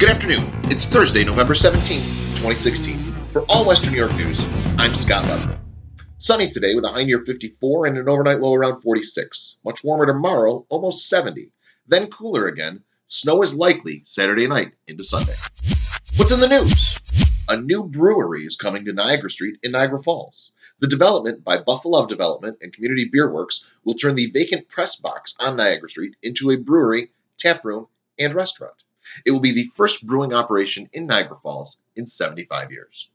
Good afternoon. It's Thursday, November 17th, 2016. For All Western New York News, I'm Scott Leather. Sunny today with a high near 54 and an overnight low around 46. Much warmer tomorrow, almost 70. Then cooler again. Snow is likely Saturday night into Sunday. What's in the news? A new brewery is coming to Niagara Street in Niagara Falls. The development by Buffalo Development and Community Beer Works will turn the vacant press box on Niagara Street into a brewery, tap room, and restaurant. It will be the first brewing operation in Niagara Falls in 75 years.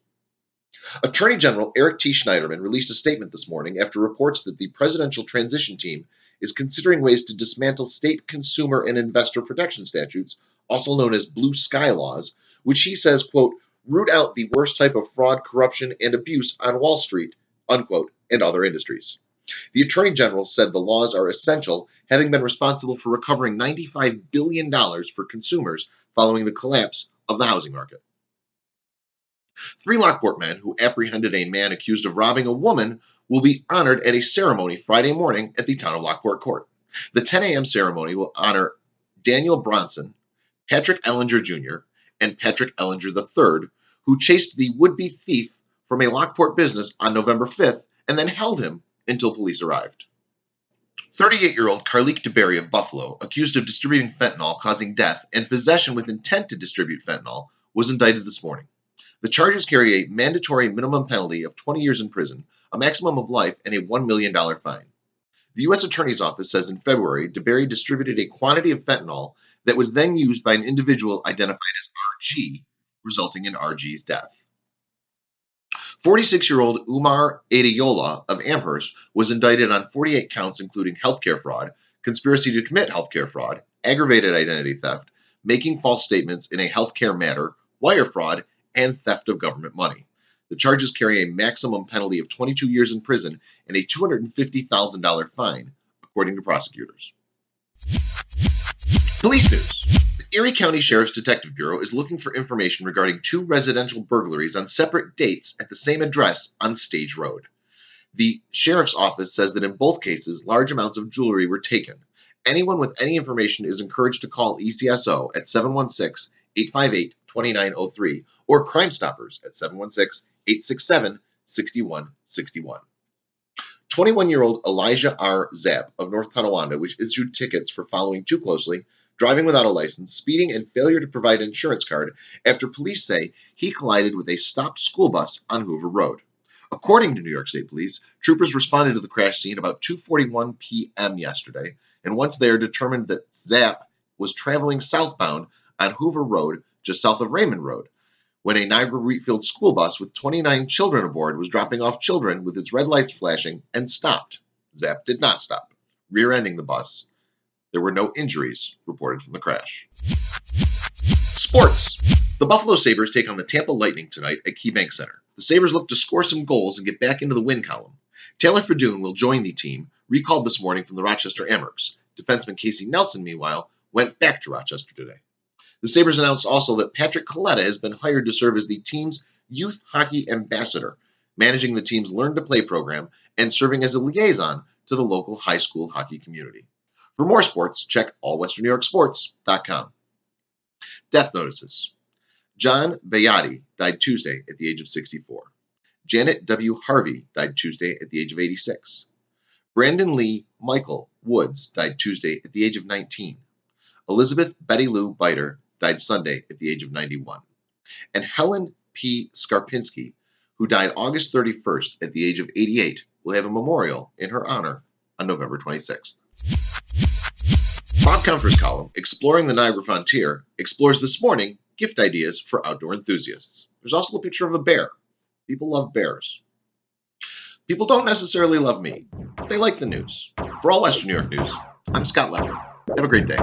Attorney General Eric T. Schneiderman released a statement this morning after reports that the presidential transition team is considering ways to dismantle state consumer and investor protection statutes, also known as blue sky laws, which he says, quote, root out the worst type of fraud, corruption, and abuse on Wall Street, unquote, and other industries. The Attorney General said the laws are essential, having been responsible for recovering $95 billion for consumers following the collapse of the housing market. 3 Lockport men who apprehended a man accused of robbing a woman will be honored at a ceremony Friday morning at the Town of Lockport Court. The 10 a.m. ceremony will honor Daniel Bronson, Patrick Ellinger Jr., and Patrick Ellinger III, who chased the would-be thief from a Lockport business on November 5th and then held him until police arrived. 38-year-old Carlique DeBerry of Buffalo, accused of distributing fentanyl causing death and possession with intent to distribute fentanyl, was indicted this morning. The charges carry a mandatory minimum penalty of 20 years in prison, a maximum of life, and a $1 million fine. The U.S. Attorney's Office says in February, DeBerry distributed a quantity of fentanyl that was then used by an individual identified as RG, resulting in RG's death. 46-year-old Umar Adeyola of Amherst was indicted on 48 counts including healthcare fraud, conspiracy to commit healthcare fraud, aggravated identity theft, making false statements in a healthcare matter, wire fraud, and theft of government money. The charges carry a maximum penalty of 22 years in prison and a $250,000 fine, according to prosecutors. Police news. The Erie County Sheriff's Detective Bureau is looking for information regarding 2 residential burglaries on separate dates at the same address on Stage Road. The Sheriff's Office says that in both cases, large amounts of jewelry were taken. Anyone with any information is encouraged to call ECSO at 716-858-2903 or Crime Stoppers at 716-867-6161. 21-year-old Elijah R. Zapp of North Tonawanda was issued tickets for following too closely, driving without a license, speeding, and failure to provide an insurance card after police say he collided with a stopped school bus on Hoover Road. According to New York State Police, troopers responded to the crash scene about 2:41 p.m. yesterday, and once there determined that Zapp was traveling southbound on Hoover Road just south of Raymond Road, when a Niagara Wheatfield school bus with 29 children aboard was dropping off children with its red lights flashing and stopped. Zapp did not stop, rear-ending the bus. There were no injuries reported from the crash. Sports. The Buffalo Sabres take on the Tampa Lightning tonight at KeyBank Center. The Sabres look to score some goals and get back into the win column. Taylor Fedun will join the team, recalled this morning from the Rochester Amherst. Defenseman Casey Nelson, meanwhile, went back to Rochester today. The Sabres announced also that Patrick Coletta has been hired to serve as the team's youth hockey ambassador, managing the team's Learn to Play program and serving as a liaison to the local high school hockey community. For more sports, check allwesternnewyorksports.com. Death notices. John Bayati died Tuesday at the age of 64. Janet W. Harvey died Tuesday at the age of 86. Brandon Lee Michael Woods died Tuesday at the age of 19. Elizabeth Betty Lou Biter died Sunday at the age of 91. And Helen P. Skarpinski, who died August 31st at the age of 88, will have a memorial in her honor on November 26th. Bob Comfort's column, Exploring the Niagara Frontier, explores this morning gift ideas for outdoor enthusiasts. There's also a picture of a bear. People love bears. People don't necessarily love me. They like the news. For All Western New York News, I'm Scott Leather. Have a great day.